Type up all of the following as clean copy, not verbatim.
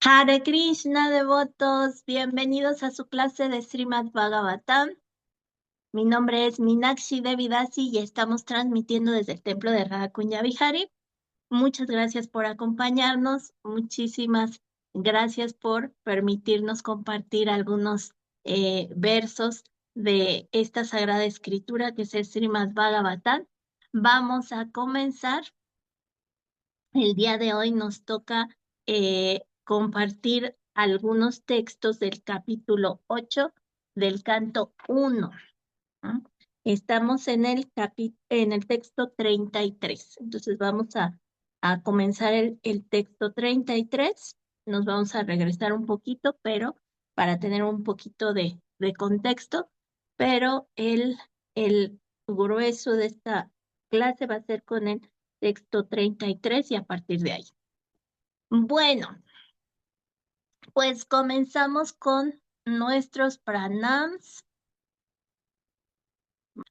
Hare Krishna, devotos, bienvenidos a su clase de Srimad Bhagavatam. Mi nombre es Meenakshi Devidasi y estamos transmitiendo desde el templo de Radha Kunya Vihari. Muchas gracias por acompañarnos, muchísimas gracias por permitirnos compartir algunos versos de esta sagrada escritura que es el Srimad Bhagavatam. Vamos a comenzar. El día de hoy nos toca compartir algunos textos del capítulo 8 del canto 1. ¿No? Estamos en el texto 33. Entonces vamos a comenzar el texto 33. Nos vamos a regresar un poquito, pero para tener un poquito de contexto, pero el grueso de esta clase va a ser con el texto 33 y a partir de ahí. Bueno, pues comenzamos con nuestros pranams.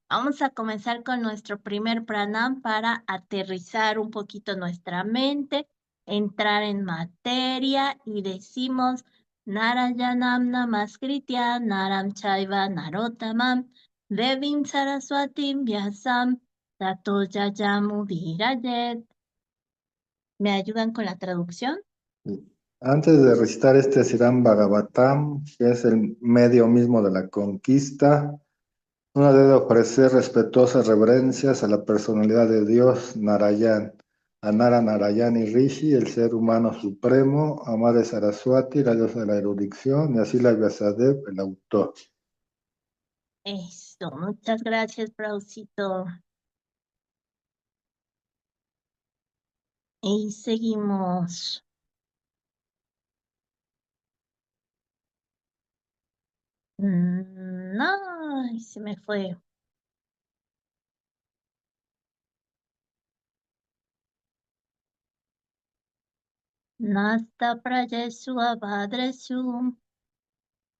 Vamos a comenzar con nuestro primer pranam para aterrizar un poquito nuestra mente, entrar en materia y decimos Narayanam Namaskritya Naram Chaiva Narotamam Devim Saraswatim Vyasam Tato Yayamu Virayet. ¿Me ayudan con la traducción? Antes de recitar este Srimad Bhagavatam, que es el medio mismo de la conquista, uno debe ofrecer respetuosas reverencias a la personalidad de Dios Narayan, a Nara Narayani Rishi, el ser humano supremo, a Madre Saraswati, la diosa de la erudición, y así la Vyasadeva, el autor. Eso, muchas gracias, Brausito. Y seguimos. No, se me fue. Nasta prayesu abhadresu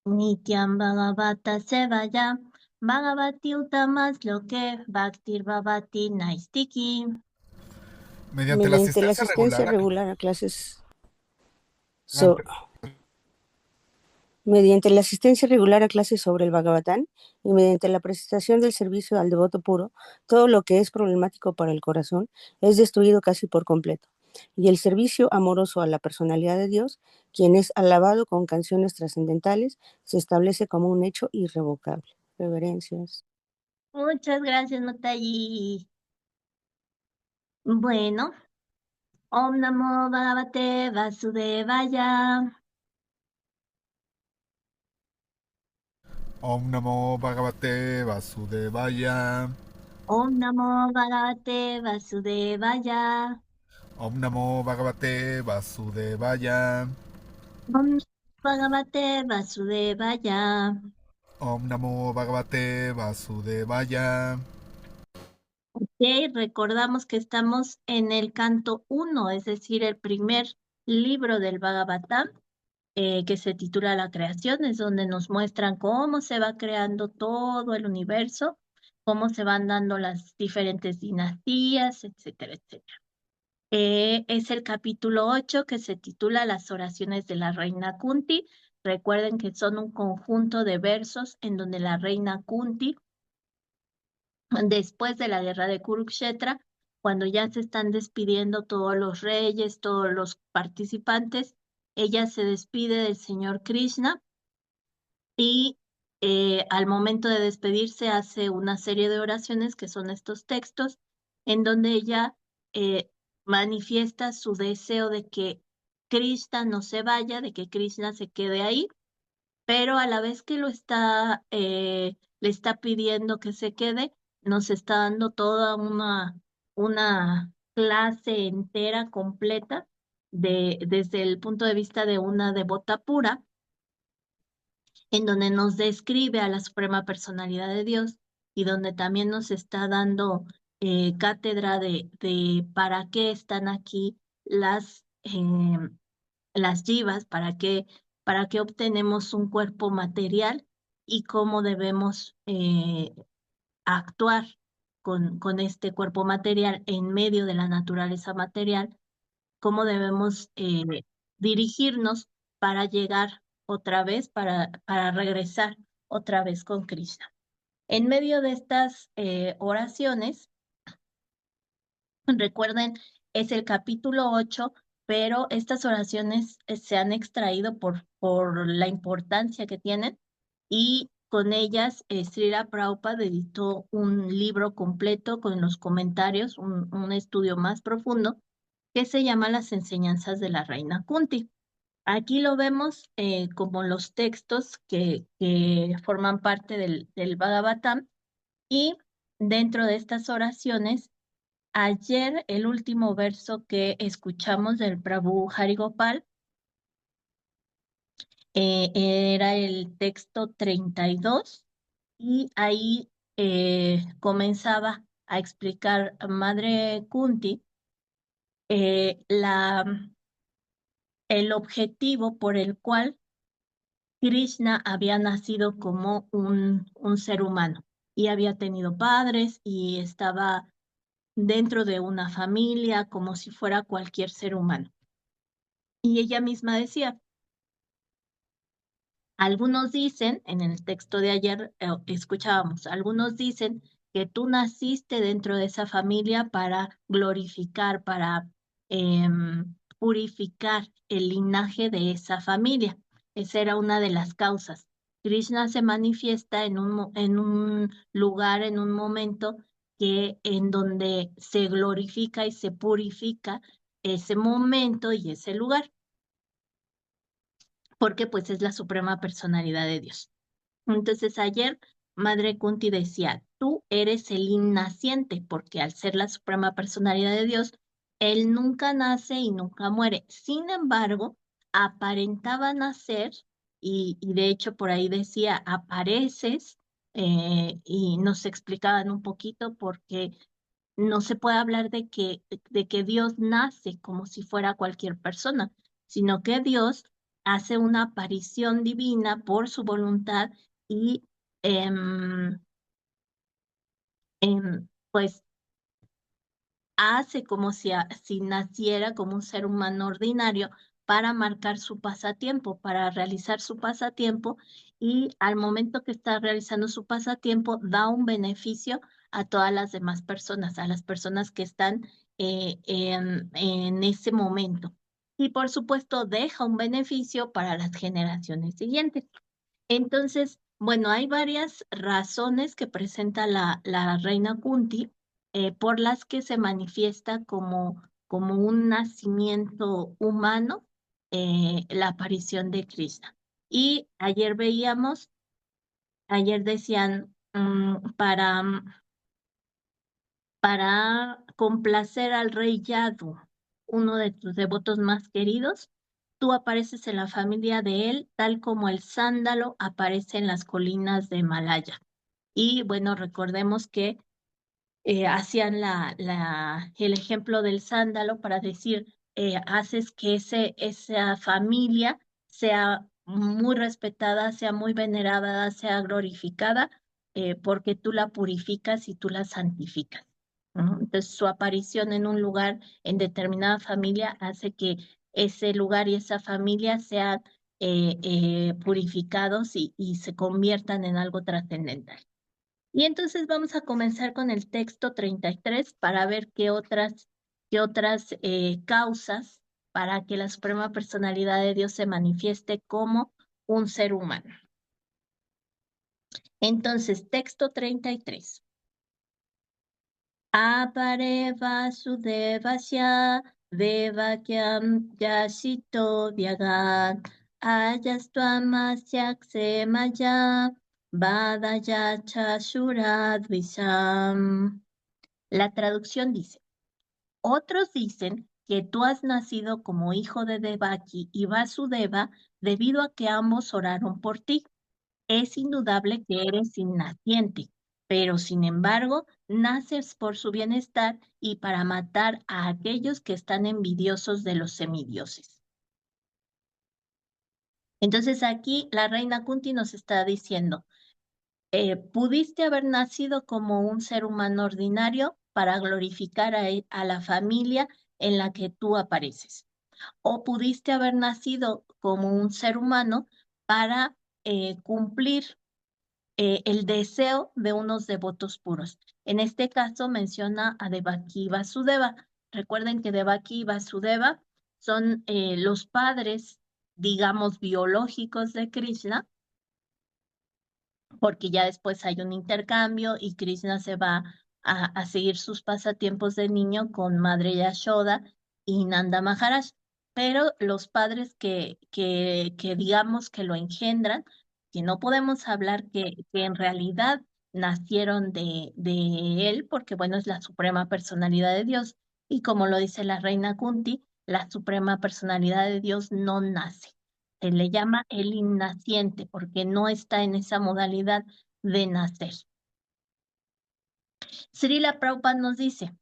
nityam bhagavata sevaya bhagavati utamas loke bhaktir bhavati naistiki. Mediante la Mediante la asistencia asistencia regular regular a clases a... mediante la asistencia regular a clases sobre el Bhagavatán y mediante la prestación del servicio al devoto puro, todo lo que es problemático para el corazón es destruido casi por completo. Y el servicio amoroso a la personalidad de Dios, quien es alabado con canciones trascendentales, se establece como un hecho irrevocable. Reverencias. Muchas gracias, Matayi. Bueno, Om Namo Bhagavate Vasudevaya. Om Namo Bhagavate Vasudevaya. Om Namo Bhagavate Vasudevaya. Om Namo Bhagavate Vasudevaya. Om Bhagavate Vasudevaya. Om Namo Bhagavate Vasudevaya. Ok, recordamos que estamos en el canto 1, es decir, el primer libro del Bhagavatam, que se titula La creación, es donde nos muestran cómo se va creando todo el universo, cómo se van dando las diferentes dinastías, etcétera, etcétera. Es el capítulo 8 que se titula Las oraciones de la reina Kunti. Recuerden que son un conjunto de versos en donde la reina Kunti, después de la guerra de Kurukshetra, cuando ya se están despidiendo todos los reyes, todos los participantes, ella se despide del señor Krishna y al momento de despedirse hace una serie de oraciones que son estos textos en donde ella eh, manifiesta su deseo de que Krishna no se vaya, de que Krishna se quede ahí, pero a la vez que le está pidiendo que se quede, nos está dando toda una clase entera, completa, desde el punto de vista de una devota pura, en donde nos describe a la Suprema Personalidad de Dios y donde también nos está dando cátedra de para qué están aquí las jivas, para qué obtenemos un cuerpo material y cómo debemos actuar con este cuerpo material en medio de la naturaleza material, cómo debemos dirigirnos para llegar otra vez, para regresar otra vez con Krishna. En medio de estas oraciones, recuerden, es el capítulo 8, pero estas oraciones se han extraído por la importancia que tienen y con ellas Srila Prabhupada editó un libro completo con los comentarios, un estudio más profundo que se llama Las enseñanzas de la reina Kunti. Aquí lo vemos como los textos que forman parte del Bhagavatam y dentro de estas oraciones, ayer el último verso que escuchamos del Prabhu Harigopal era el texto 32 y ahí comenzaba a explicar a Madre Kunti el objetivo por el cual Krishna había nacido como un ser humano y había tenido padres y estaba dentro de una familia como si fuera cualquier ser humano. Y ella misma decía, algunos dicen, en el texto de ayer escuchábamos, algunos dicen que tú naciste dentro de esa familia para glorificar, para purificar el linaje de esa familia. Esa era una de las causas. Krishna se manifiesta en un lugar, en un momento en donde se glorifica y se purifica ese momento y ese lugar, porque pues es la suprema personalidad de Dios. Entonces ayer Madre Kunti decía, tú eres el innaciente, porque al ser la suprema personalidad de Dios, Él nunca nace y nunca muere. Sin embargo, aparentaba nacer y de hecho por ahí decía, apareces y nos explicaban un poquito porque no se puede hablar de que Dios nace como si fuera cualquier persona, sino que Dios hace una aparición divina por su voluntad y em, pues hace como si naciera como un ser humano ordinario para marcar su pasatiempo, para realizar su pasatiempo y al momento que está realizando su pasatiempo da un beneficio a todas las demás personas, a las personas que están en ese momento. Y por supuesto deja un beneficio para las generaciones siguientes. Entonces, bueno, hay varias razones que presenta la reina Kunti por las que se manifiesta como un nacimiento humano la aparición de Krishna. Y ayer decían, para complacer al rey Yadu, uno de tus devotos más queridos, tú apareces en la familia de él, tal como el sándalo aparece en las colinas de Malaya. Y bueno, recordemos que hacían el ejemplo del sándalo para decir, haces que esa familia sea muy respetada, sea muy venerada, sea glorificada, porque tú la purificas y tú la santificas. ¿No? Entonces, su aparición en un lugar, en determinada familia, hace que ese lugar y esa familia sean purificados y se conviertan en algo trascendental. Y entonces vamos a comenzar con el texto 33 para ver qué otras causas para que la Suprema Personalidad de Dios se manifieste como un ser humano. Entonces, texto 33. Apare Vasudevasya Devakyam Yashito Vyagat Ayastvamasyak Maya Vadayacha Shuradvisam. La traducción dice, otros dicen que tú has nacido como hijo de Devaki y Vasudeva debido a que ambos oraron por ti. Es indudable que eres innaciente, pero sin embargo, naces por su bienestar y para matar a aquellos que están envidiosos de los semidioses. Entonces aquí la reina Kunti nos está diciendo, pudiste haber nacido como un ser humano ordinario para glorificar a la familia en la que tú apareces. o pudiste haber nacido como un ser humano para cumplir el deseo de unos devotos puros. En este caso menciona a Devaki y Vasudeva. Recuerden que Devaki y Vasudeva son los padres, digamos, biológicos de Krishna, porque ya después hay un intercambio y Krishna se va a seguir sus pasatiempos de niño con Madre Yashoda y Nanda Maharaj. Pero los padres que digamos que lo engendran, que no podemos hablar que en realidad nacieron de él, porque bueno, es la suprema personalidad de Dios, y como lo dice la reina Kunti, la suprema personalidad de Dios no nace. Se le llama el innaciente porque no está en esa modalidad de nacer. Srila Prabhupada nos dice,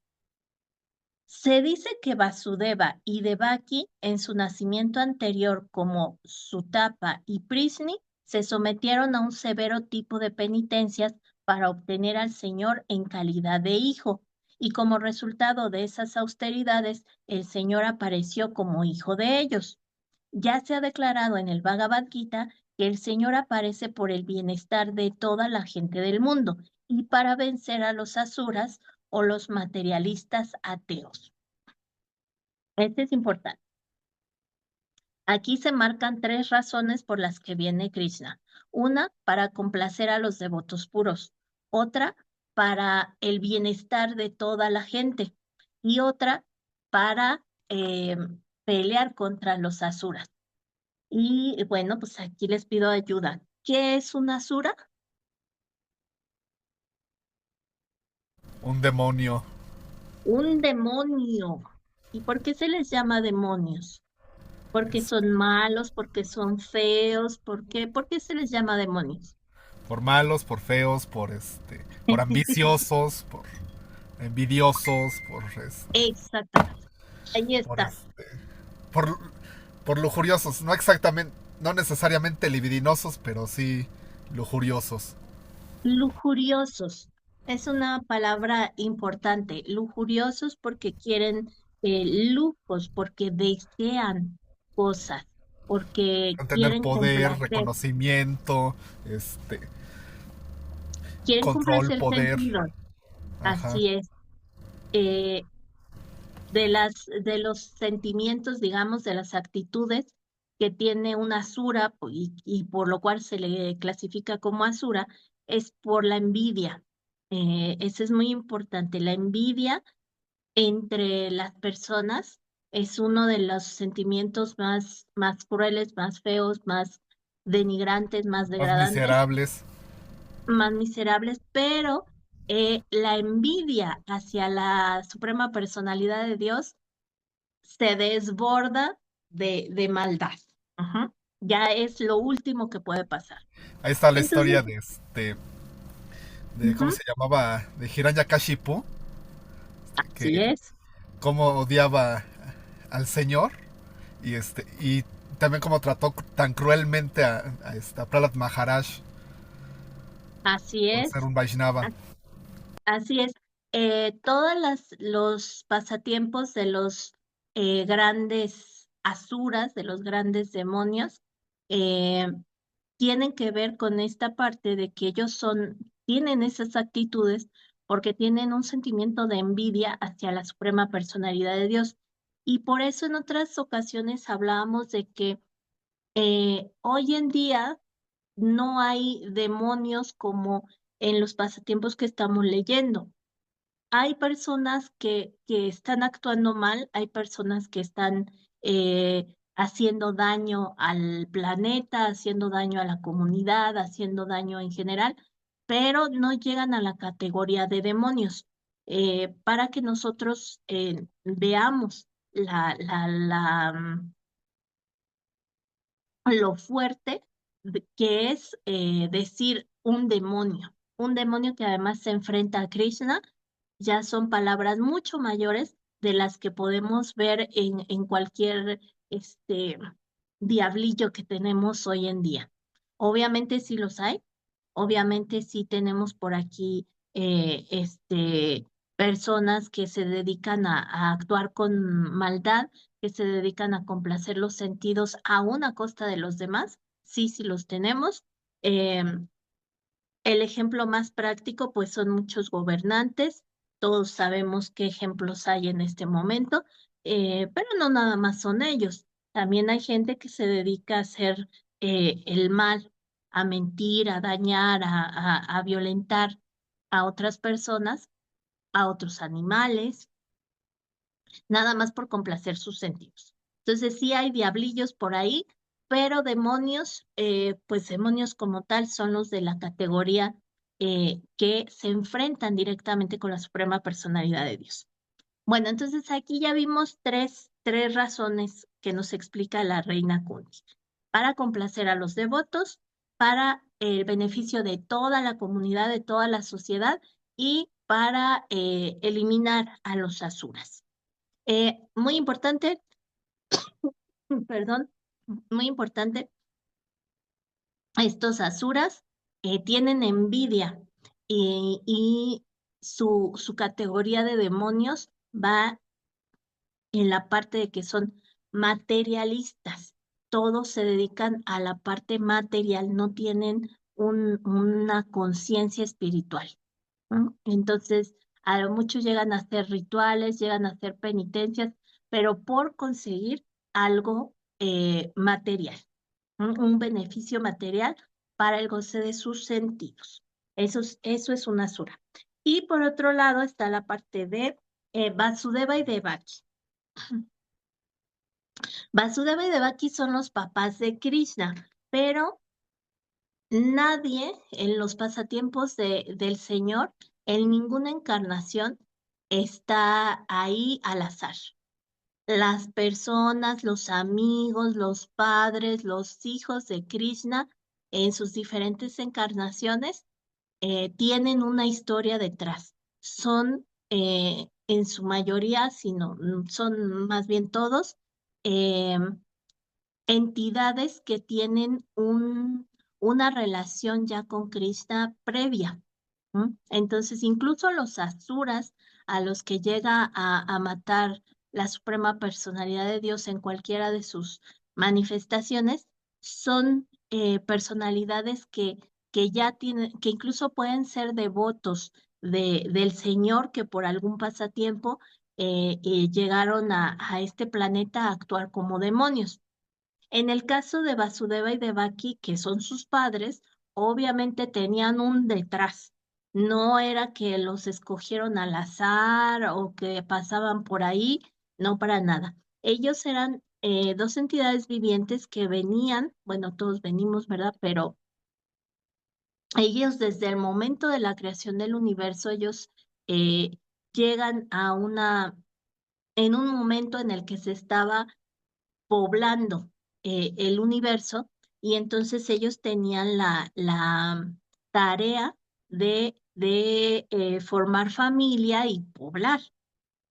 se dice que Vasudeva y Devaki en su nacimiento anterior como Sutapa y Prisni se sometieron a un severo tipo de penitencias para obtener al Señor en calidad de hijo, y como resultado de esas austeridades, el Señor apareció como hijo de ellos. Ya se ha declarado en el Bhagavad Gita que el Señor aparece por el bienestar de toda la gente del mundo y para vencer a los asuras o los materialistas ateos. Este es importante. Aquí se marcan 3 razones por las que viene Krishna. Una, para complacer a los devotos puros. Otra, para el bienestar de toda la gente. Y otra, para pelear contra los asuras. Y bueno, pues aquí les pido ayuda. ¿Qué es una asura? Un demonio. Un demonio. ¿Y por qué se les llama demonios? ¿Porque Es son malos? ¿Porque son feos? ¿Por qué se les llama demonios? por malos, por feos, por ambiciosos, por envidiosos, Exactamente. Ahí por está. por, por lujuriosos, no exactamente, no necesariamente libidinosos, pero sí lujuriosos. Lujuriosos. Es una palabra importante. Lujuriosos porque quieren lujos, porque desean cosas, porque Tener quieren poder, complacer, reconocimiento, quieren control, complacer poder. sentidos. Ajá. Así es. Eh, de los sentimientos, digamos, de las actitudes que tiene una asura y por lo cual se le clasifica como asura, es por la envidia. Eso es muy importante. La envidia entre las personas es uno de los sentimientos más crueles, más feos, más denigrantes, Más miserables. más miserables, pero la envidia hacia la suprema personalidad de Dios se desborda de maldad. Ajá. Ya es lo último que puede pasar. Ahí está la Entonces, historia de ¿cómo ujú, se llamaba? De Hiranyakashipu, así que es, cómo odiaba al Señor y también cómo trató tan cruelmente a Prahlad Maharaj así por es, ser un Vaishnava. a- así es. Todos los pasatiempos de los grandes asuras, de los grandes demonios, eh, tienen que ver con esta parte de que ellos tienen esas actitudes porque tienen un sentimiento de envidia hacia la suprema personalidad de Dios. Y por eso en otras ocasiones hablábamos de que hoy en día no hay demonios como en los pasatiempos que estamos leyendo. Hay personas que están actuando mal, hay personas que están haciendo daño al planeta, haciendo daño a la comunidad, haciendo daño en general, pero no llegan a la categoría de demonios. Para que nosotros veamos lo fuerte que es decir un demonio que además se enfrenta a Krishna, ya son palabras mucho mayores de las que podemos ver en cualquier este, diablillo que tenemos hoy en día. Obviamente sí los hay, obviamente sí tenemos por aquí personas que se dedican a actuar con maldad, que se dedican a complacer los sentidos aún a costa de los demás. Sí, sí los tenemos. El ejemplo más práctico, pues son muchos gobernantes. Todos sabemos qué ejemplos hay en este momento, pero no nada más son ellos. También hay gente que se dedica a hacer el mal, a mentir, a dañar, a violentar a otras personas, a otros animales, nada más por complacer sus sentidos. Entonces sí hay diablillos por ahí, pero demonios, pues demonios como tal son los de la categoría que se enfrentan directamente con la Suprema Personalidad de Dios. Bueno, entonces aquí ya vimos tres razones que nos explica la reina Kunti. Para complacer a los devotos, para el beneficio de toda la comunidad, de toda la sociedad y para eliminar a los asuras. Muy importante, perdón, muy importante, estos asuras tienen envidia y su categoría de demonios va en la parte de que son materialistas. Todos se dedican a la parte material, no tienen una conciencia espiritual. ¿No? Entonces, a lo mucho llegan a hacer rituales, llegan a hacer penitencias, pero por conseguir algo material, un beneficio material para el goce de sus sentidos. Eso es una asura. Y por otro lado está la parte de Vasudeva y Devaki. Vasudeva y Devaki son los papás de Krishna, pero nadie en los pasatiempos del Señor, en ninguna encarnación, está ahí al azar. Las personas, los amigos, los padres, los hijos de Krishna, en sus diferentes encarnaciones, tienen una historia detrás. Son, en su mayoría, sino son más bien todos, entidades que tienen una relación ya con Krishna previa. Entonces, incluso los asuras a los que llega a matar la Suprema Personalidad de Dios en cualquiera de sus manifestaciones, son personalidades que ya tienen, que incluso pueden ser devotos del Señor que por algún pasatiempo llegaron a este planeta a actuar como demonios. En el caso de Vasudeva y Devaki, que son sus padres, obviamente tenían un detrás. No era que los escogieron al azar o que pasaban por ahí, no para nada. Ellos eran dos entidades vivientes que venían, bueno, todos venimos, ¿verdad? Pero ellos desde el momento de la creación del universo, ellos eh, llegan en un momento en el que se estaba poblando el universo y entonces ellos tenían la tarea de formar familia y poblar,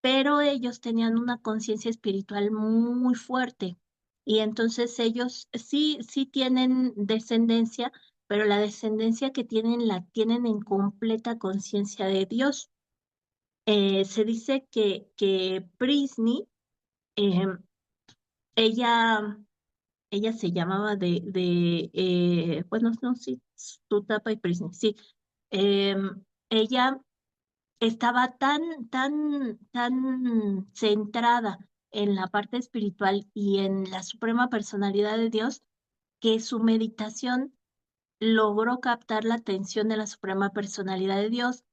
pero ellos tenían una conciencia espiritual muy fuerte y entonces ellos sí tienen descendencia, pero la descendencia que tienen la tienen en completa conciencia de Dios. Se dice que Prisni, em, ella ella se llamaba bueno, no, sí, Sutapa y Prisni, sí. Ella estaba tan centrada en la parte espiritual y en la suprema personalidad de Dios que su meditación logró captar la atención de la suprema personalidad de Dios,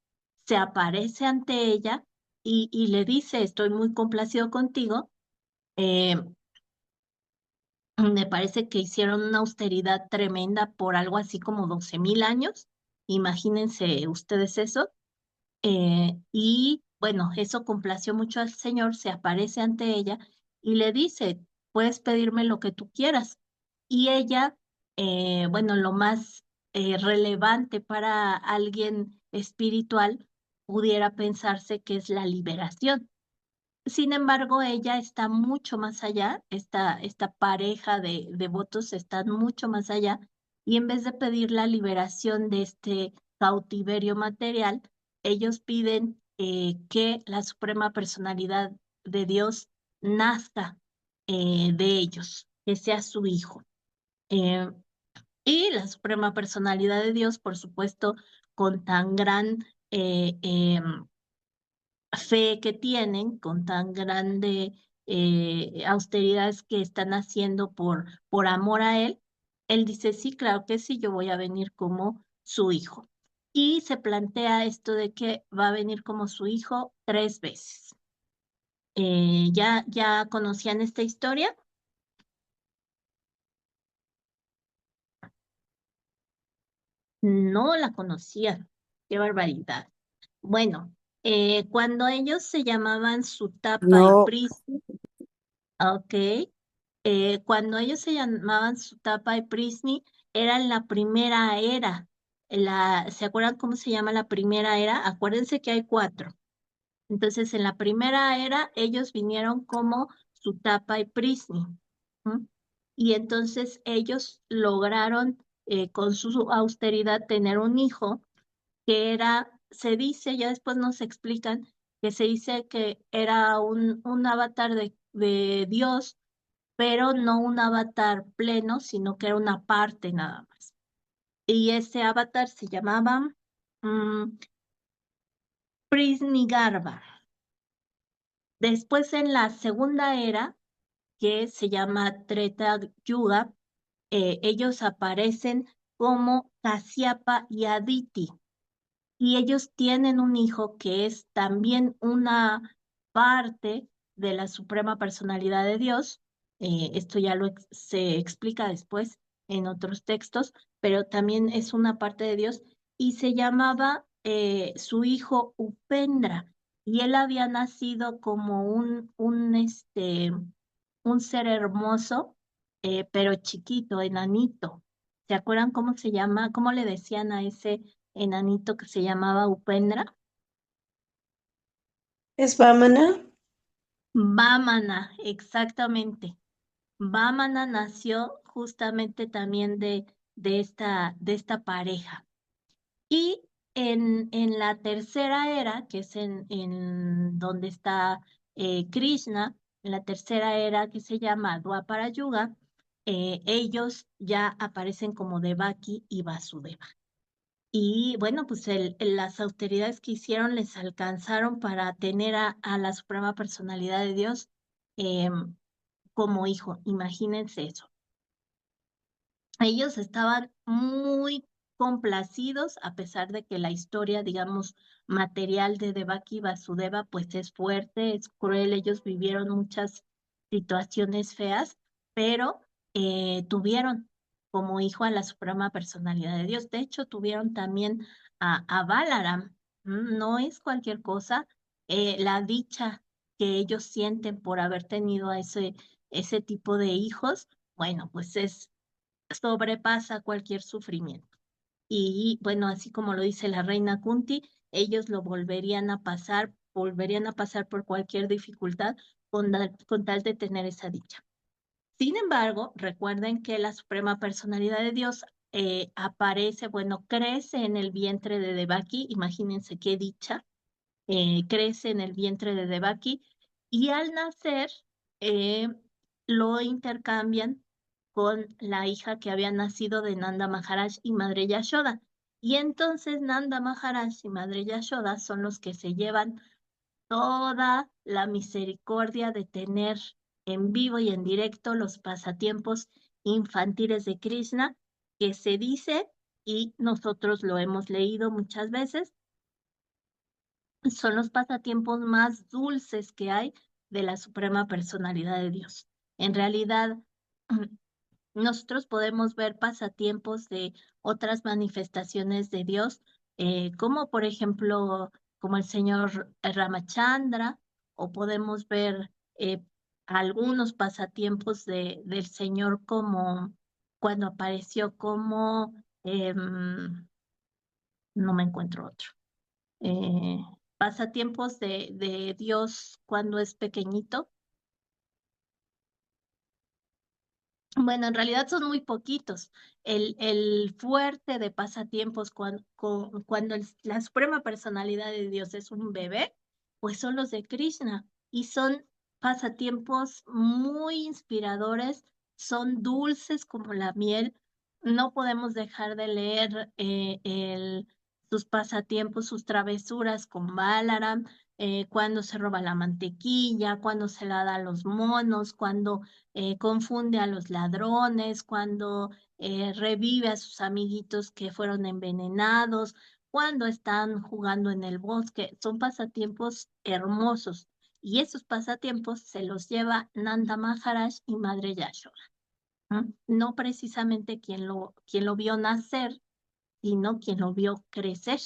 se aparece ante ella y le dice, estoy muy complacido contigo. eh, Me parece que hicieron una austeridad tremenda por algo así como 12,000 años. Imagínense ustedes eso. Y bueno, eso complació mucho al Señor, se aparece ante ella y le dice, puedes pedirme lo que tú quieras. Y ella, bueno, lo más relevante para alguien espiritual pudiera pensarse que es la liberación. Sin embargo, ella está mucho más allá, esta pareja de devotos están mucho más allá, y en vez de pedir la liberación de este cautiverio material, ellos piden que la Suprema Personalidad de Dios nazca de ellos, que sea su hijo. Eh, y la suprema personalidad de Dios, por supuesto, con tan gran fe que tienen, con tan grande austeridades que están haciendo por amor a él dice, sí, claro que sí, yo voy a venir como su hijo. Y se plantea esto de que va a venir como su hijo 3 veces. ¿Ya conocían esta historia? No la conocían. Qué barbaridad. Bueno, cuando ellos se llamaban Sutapa y No, Prisni, ok, cuando ellos se llamaban Sutapa y Prisni, era en la primera era. ¿Se acuerdan cómo se llama la primera era? Acuérdense que hay 4. Entonces, en la primera era, ellos vinieron como Sutapa y Prisni. ¿M? Y entonces ellos lograron, con su austeridad, tener un hijo que era, se dice, ya después nos explican, que se dice que era un avatar de Dios, pero no un avatar pleno, sino que era una parte nada más. Y ese avatar se llamaba mm, Prisnigarba. Después en la segunda era, que se llama Treta Yuga, ellos aparecen como Kasyapa y Aditi. Y ellos tienen un hijo que es también una parte de la suprema personalidad de Dios. Esto ya se explica después en otros textos, pero también es una parte de Dios y se llamaba su hijo Upendra y él había nacido como un ser hermoso, pero chiquito, enanito. ¿Se acuerdan cómo se llama, cómo le decían a ese enanito que se llamaba Upendra? ¿Es Vamana? Vámana, exactamente. Vámana nació justamente también de esta pareja. Y en la tercera era, que es en donde está Krishna, en la tercera era que se llama Dwapara Yuga, ellos ya aparecen como Devaki y Vasudeva. Y bueno, pues las austeridades que hicieron les alcanzaron para tener a la Suprema Personalidad de Dios como hijo. Imagínense eso. Ellos estaban muy complacidos, a pesar de que la historia, digamos, material de Devaki y Vasudeva, pues es fuerte, es cruel, ellos vivieron muchas situaciones feas, pero tuvieron como hijo a la Suprema Personalidad de Dios. De hecho, tuvieron también a Balaram. No es cualquier cosa. La dicha que ellos sienten por haber tenido a ese tipo de hijos, bueno, pues sobrepasa cualquier sufrimiento. Y bueno, así como lo dice la reina Kunti, ellos lo volverían a pasar por cualquier dificultad con tal de tener esa dicha. Sin embargo, recuerden que la Suprema Personalidad de Dios aparece, bueno, crece en el vientre de Devaki, imagínense qué dicha, crece en el vientre de Devaki y al nacer eh, lo intercambian con la hija que había nacido de Nanda Maharaj y Madre Yashoda. Y entonces Nanda Maharaj y Madre Yashoda son los que se llevan toda la misericordia de tener en vivo y en directo los pasatiempos infantiles de Krishna, que se dice, y nosotros lo hemos leído muchas veces, son los pasatiempos más dulces que hay de la Suprema Personalidad de Dios. En realidad, nosotros podemos ver pasatiempos de otras manifestaciones de Dios, como por ejemplo, como el Señor Ramachandra, o podemos ver algunos pasatiempos del Señor como cuando apareció como, no me encuentro otro eh, pasatiempos de Dios cuando es pequeñito. Bueno, en realidad son muy poquitos. El fuerte de pasatiempos cuando la suprema personalidad de Dios es un bebé, pues son los de Krishna y son pasatiempos muy inspiradores, son dulces como la miel. No podemos dejar de leer sus pasatiempos, sus travesuras con Balaram, cuando se roba la mantequilla, cuando se la da a los monos, cuando confunde a los ladrones, cuando revive a sus amiguitos que fueron envenenados, cuando están jugando en el bosque. Son pasatiempos hermosos. Y esos pasatiempos se los lleva Nanda Maharaj y Madre Yashoda. No precisamente quien lo vio nacer, sino quien lo vio crecer.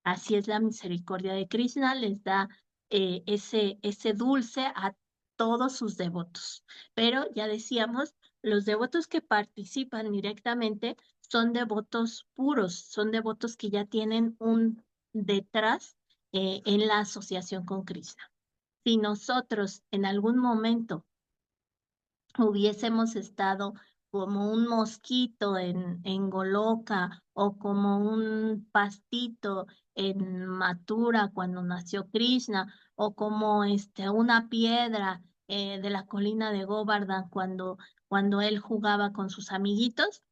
Así es la misericordia de Krishna, les da ese dulce a todos sus devotos. Pero ya decíamos, los devotos que participan directamente son devotos puros, son devotos que ya tienen un detrás en la asociación con Krishna. Si nosotros en algún momento hubiésemos estado como un mosquito en Goloka o como un pastito en Mathura cuando nació Krishna o como una piedra de la colina de Govardhan cuando él jugaba con sus amiguitos,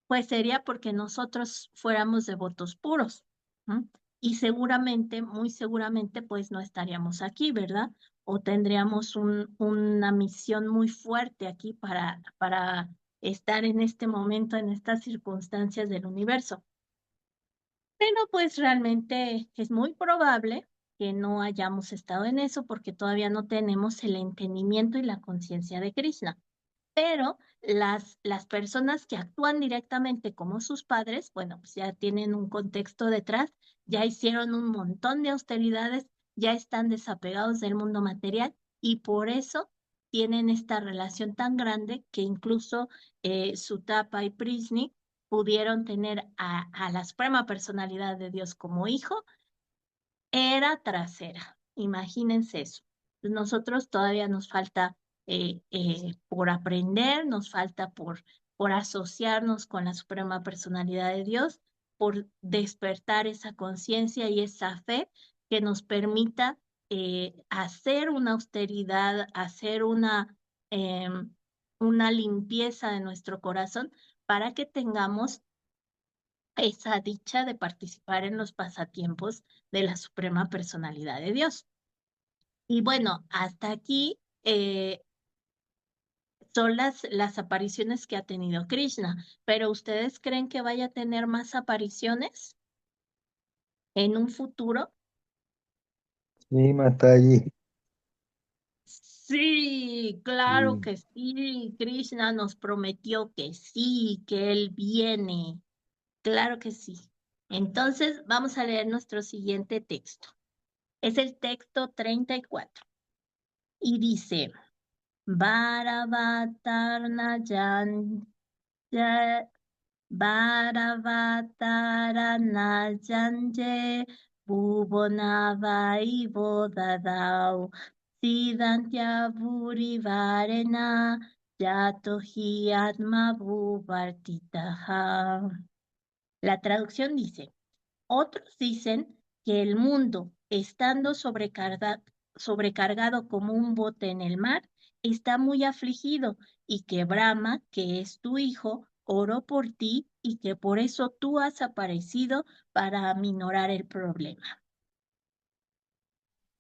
pues sería porque nosotros fuéramos devotos puros. ¿M? Y seguramente, muy seguramente, pues no estaríamos aquí, ¿verdad? O tendríamos una misión muy fuerte aquí para estar en este momento, en estas circunstancias del universo. Pero pues realmente es muy probable que no hayamos estado en eso porque todavía no tenemos el entendimiento y la conciencia de Krishna. Pero las personas que actúan directamente como sus padres, bueno, pues ya tienen un contexto detrás, ya hicieron un montón de austeridades, ya están desapegados del mundo material y por eso tienen esta relación tan grande que incluso Sutapa y Prisni pudieron tener a la suprema personalidad de Dios como hijo, era trasera. Imagínense eso. Nosotros todavía nos falta por aprender, nos falta por asociarnos con la Suprema Personalidad de Dios, por despertar esa conciencia y esa fe que nos permita hacer una austeridad, hacer una limpieza de nuestro corazón para que tengamos esa dicha de participar en los pasatiempos de la Suprema Personalidad de Dios. Y bueno, hasta aquí son las apariciones que ha tenido Krishna, pero ¿ustedes creen que vaya a tener más apariciones en un futuro? Sí, Matayi. Sí, claro Sí. que sí. Krishna nos prometió que sí, que él viene. Claro que sí. Entonces, vamos a leer nuestro siguiente texto. Es el texto 34 y dice, Bharavatarna Janja, Bharavatarana Janje, Bhuvonavai Bodadau, Sidantya Bhurivarena, Yato hi Atma Bhuvartitaha. La traducción dice, otros dicen que el mundo, estando sobrecargado como un bote en el mar, está muy afligido y que Brahma, que es tu hijo, oró por ti y que por eso tú has aparecido para aminorar el problema.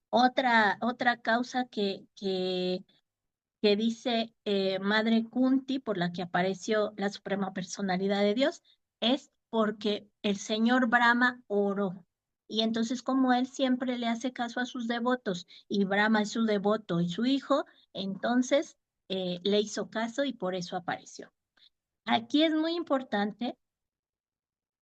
Otra causa que dice Madre Kunti, por la que apareció la Suprema Personalidad de Dios, es porque el señor Brahma oró. Y entonces como él siempre le hace caso a sus devotos y Brahma es su devoto y su hijo, entonces le hizo caso y por eso apareció. Aquí es muy importante,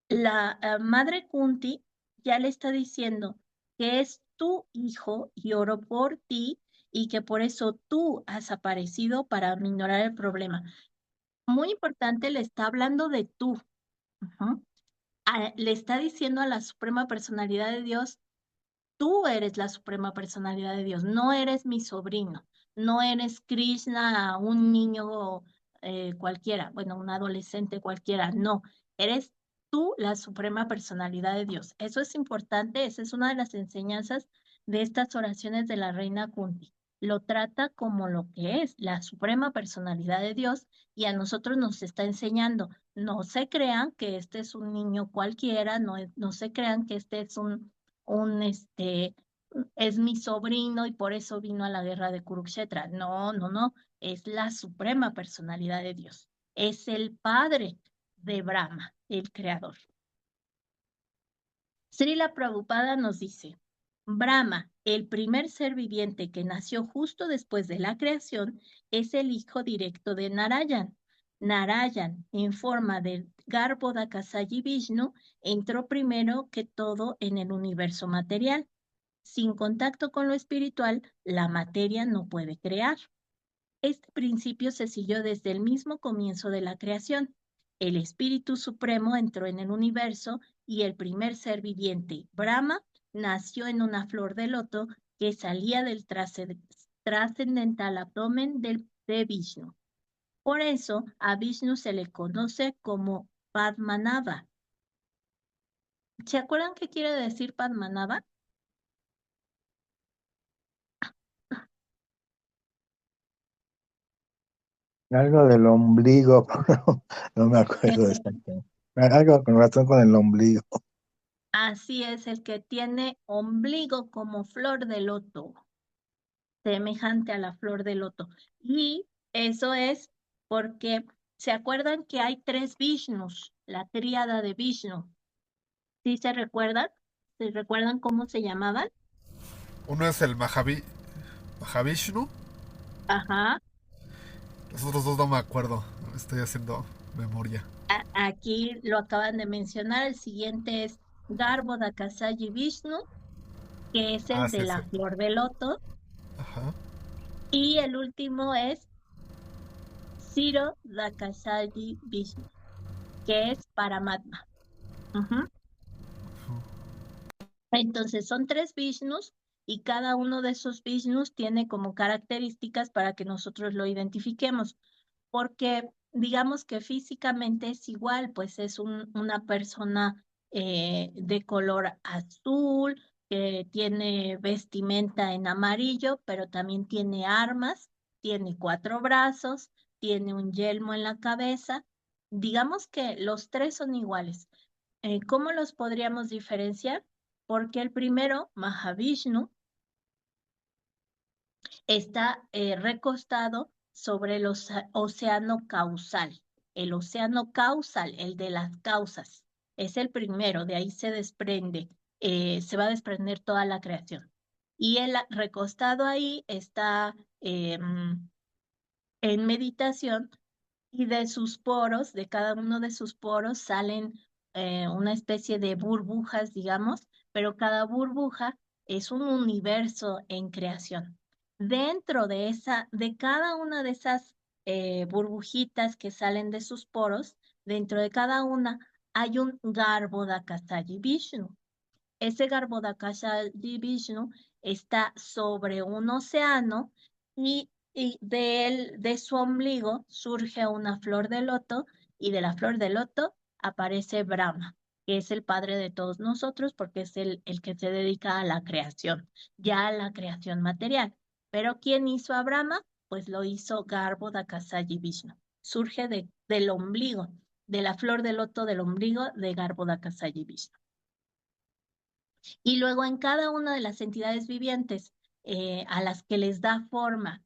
la Madre Kunti ya le está diciendo que es tu hijo y oro por ti y que por eso tú has aparecido para minorar el problema. Muy importante, le está hablando de tú. Ujú. Le está diciendo a la Suprema Personalidad de Dios, tú eres la Suprema Personalidad de Dios, no eres mi sobrino, no eres Krishna, un niño cualquiera, bueno, un adolescente cualquiera, no, eres tú la Suprema Personalidad de Dios. Eso es importante, esa es una de las enseñanzas de estas oraciones de la Reina Kunti. lo trata como lo que es, la suprema personalidad de Dios, y a nosotros nos está enseñando, no se crean que este es un niño cualquiera, no se crean que este es es mi sobrino y por eso vino a la guerra de Kurukshetra. No, no, no, es la suprema personalidad de Dios, es el padre de Brahma, el creador. Srila Prabhupada nos dice, Brahma, el primer ser viviente que nació justo después de la creación, es el hijo directo de Narayan. Narayan, en forma de Garbhodakasayi Vishnu, entró primero que todo en el universo material. Sin contacto con lo espiritual, la materia no puede crear. Este principio se siguió desde el mismo comienzo de la creación. El Espíritu Supremo entró en el universo y el primer ser viviente, Brahma, nació en una flor de loto que salía del trascendental abdomen de Vishnu. Por eso a Vishnu se le conoce como Padmanabha. ¿Se acuerdan qué quiere decir Padmanabha? Algo del ombligo, pero no me acuerdo exactamente. Algo con razón con el ombligo. Así es, el que tiene ombligo como flor de loto, semejante a la flor de loto. Y eso es porque, ¿se acuerdan que hay 3 Vishnus? La tríada de Vishnu. ¿Sí se recuerdan? ¿Se recuerdan cómo se llamaban? Uno es el Mahavishnu. Ajá. Los otros dos no me acuerdo. Estoy haciendo memoria. Aquí lo acaban de mencionar. El siguiente es Garbhodakasayi Vishnu, que es Ah, el de sí, sí. la flor de loto. Ajá. Y el último es Siro Dakasayi Vishnu, que es Paramatma. Ujú. Entonces son 3 Vishnus y cada uno de esos Vishnus tiene como características para que nosotros lo identifiquemos, porque digamos que físicamente es igual, pues es una persona de color azul, que tiene vestimenta en amarillo, pero también tiene armas, tiene 4 brazos, tiene un yelmo en la cabeza. Digamos que los 3 son iguales. ¿Cómo los podríamos diferenciar? Porque el primero, Mahavishnu, está recostado sobre el océano causal. El océano causal, el de las causas, es el primero, de ahí se desprende, se va a desprender toda la creación. Y él recostado ahí está en meditación y de sus poros, de cada uno de sus poros, salen una especie de burbujas, digamos, pero cada burbuja es un universo en creación. Dentro de cada una de esas burbujitas que salen de sus poros, dentro de cada una hay un Garbhodakasayi Vishnu. Ese Garbhodakasha Vishnu está sobre un océano y de su ombligo surge una flor de loto y de la flor de loto aparece Brahma, que es el padre de todos nosotros porque es el que se dedica a la creación, ya a la creación material. Pero ¿quién hizo a Brahma? Pues lo hizo Garbhodakasayi Vishnu. Surge del ombligo, de la flor de loto del ombligo de Garbhodakasayi Vishnu. Y luego en cada una de las entidades vivientes a las que les da forma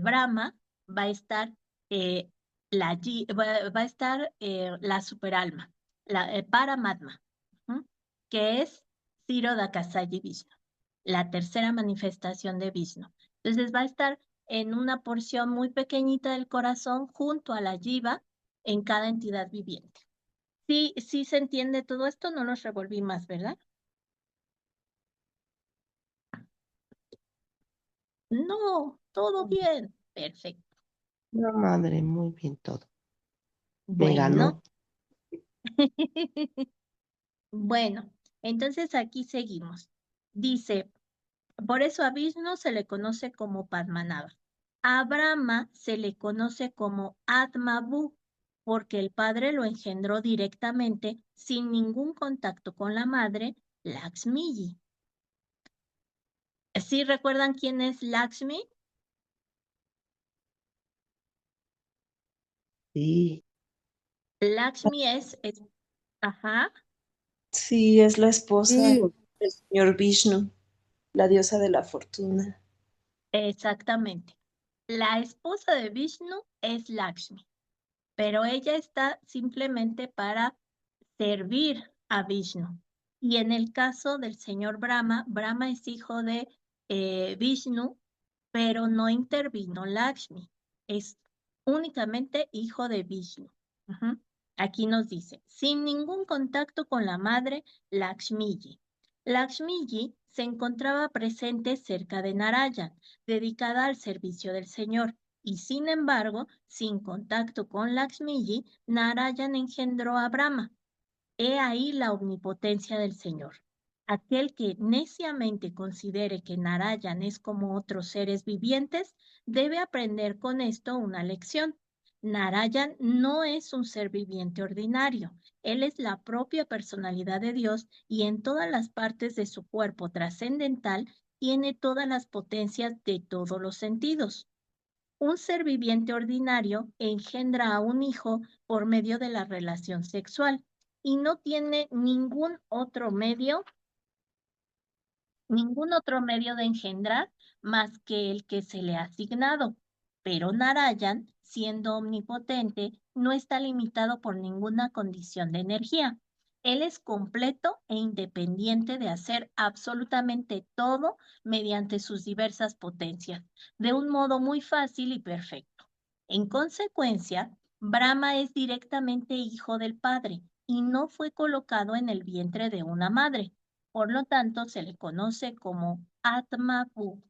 Brahma, va a estar, va a estar la superalma, la Paramatma, ¿m? Que es Tsirodakasayi Vishnu, la tercera manifestación de Vishnu. Entonces va a estar en una porción muy pequeñita del corazón junto a la Jiva en cada entidad viviente. Sí, sí se entiende todo esto, no los revolví más, ¿verdad? No, todo bien. Perfecto. No, madre, muy bien todo. Me Bueno, ganó. bueno, entonces aquí seguimos. Dice, por eso a Vishnu se le conoce como Padmanabha. A Brahma se le conoce como Atmavu, porque el padre lo engendró directamente sin ningún contacto con la madre, Lakshmiji. ¿Sí recuerdan quién es Lakshmi? Sí, Lakshmi ajá, Sí, es la esposa Sí, del señor Vishnu, la diosa de la fortuna. exactamente. La esposa de Vishnu es Lakshmi, pero ella está simplemente para servir a Vishnu. Y en el caso del señor Brahma, Brahma es hijo de Vishnu, pero no intervino Lakshmi, es únicamente hijo de Vishnu. Ujú. Aquí nos dice, sin ningún contacto con la madre Lakshmiji. Lakshmiji se encontraba presente cerca de Narayan, dedicada al servicio del Señor, y sin embargo, sin contacto con Lakshmiji, Narayan engendró a Brahma. He ahí la omnipotencia del Señor. Aquel que neciamente considere que Narayan es como otros seres vivientes, debe aprender con esto una lección. Narayan no es un ser viviente ordinario. Él es la propia personalidad de Dios y en todas las partes de su cuerpo trascendental tiene todas las potencias de todos los sentidos. Un ser viviente ordinario engendra a un hijo por medio de la relación sexual y no tiene ningún otro medio de engendrar más que el que se le ha asignado. Pero Narayan, siendo omnipotente, no está limitado por ninguna condición de energía. Él es completo e independiente de hacer absolutamente todo mediante sus diversas potencias, de un modo muy fácil y perfecto. En consecuencia, Brahma es directamente hijo del Padre y no fue colocado en el vientre de una madre. Por lo tanto, se le conoce como Atma Bhu.